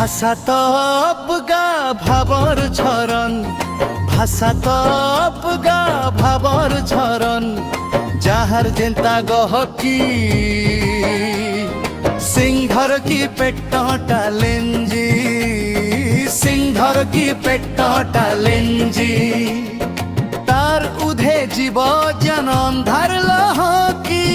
ভাষা তো অবগা ভাবর ঝরন, ভাষা তো অবগা ভাবর ঝরন, যাহার যেন্তা গহকি সিংহর কি পেটটা লেঞ্জি, সিংহর কি পেটটা লেঞ্জি। তার উধে জীব জন অন্ধার লহকি,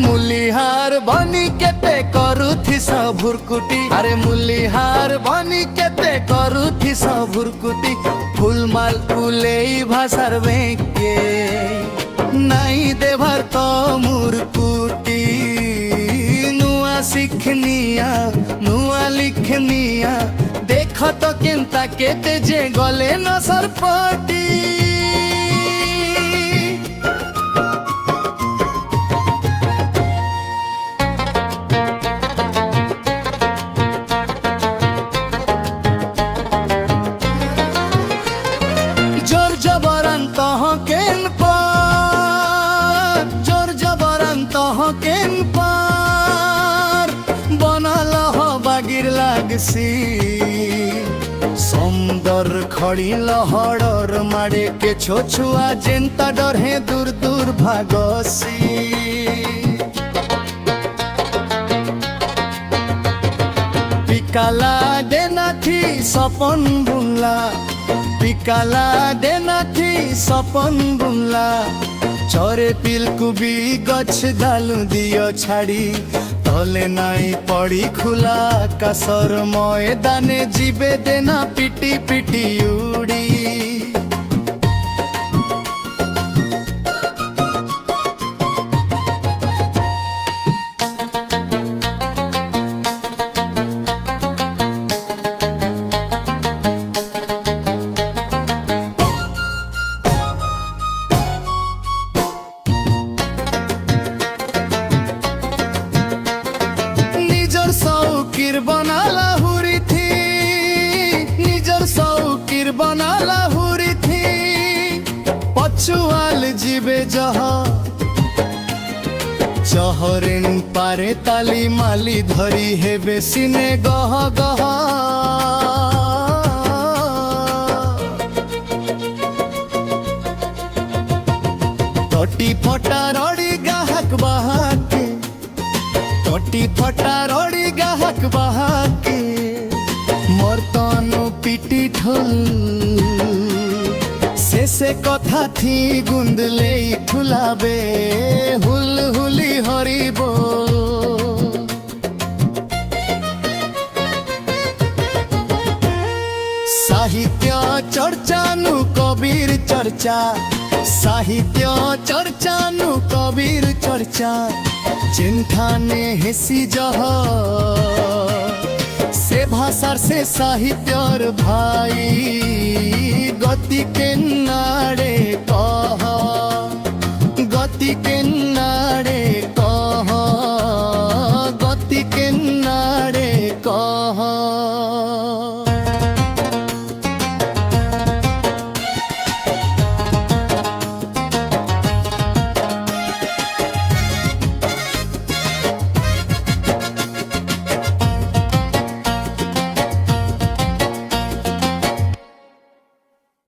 মুলিহার বনি কেতে করুথিস ভুরকুটি, আরে মুলিহার বনি কেতে করুথিস ভুরকুটি। ফুলমাল ফুলেই ভাষার বেঁকে নাই দেভার তো মুরকুটি। নুয়া শিখনিয়া নুয়া লিখনিয়া দেখ তো কেনতা কেতে যে গলে ন সরপটি। জোর জবরান তহ কেন পার, জোর জবরান তহ কেন পার, বনালহ বাগির লাগসি। সমদর খড়ি লহড়র মাড়ে কেছো ছুয়া যেন্তা ডর হে দূর দূর ভাগসি। পিকালা দেনাথি সপন বুনলা, পিকালা দেনাথি সপন বুনলা। চরে পিলকুবি গছ ডালু দিও ছাড়ি, তলে নাই পড়ি খোলা আকাশর ময়দানে জিবে দেনা পিটি পিটি উড়ি। নিজর সৌকির বনালা হুরি থি, নিজর সৌকির বনালা হুরি থি। পছুয়াল জিবে জহ চহরেন পারে তালি মালি ধরি হেবে সিনে গহ গহ। তটি ফটা রড়ি গাহক বাহাকে, তটি ফটা রড়ি গাহক বাহাকে। মর্তনু পিটি ঠোল শেষে কথা থি গুন্দলেই ঠুলাবে হুল হুলি হরিব। সাহিত্য চর্চানু কবির চর্চা, সাহিত্য চর্চানু কবির চর্চা। যেখানে হেসি জহ সে ভাষার সে সাহিত্যর ভাই। গতি কেন্নাড়ে কহ, গতি কেন্নাড়ে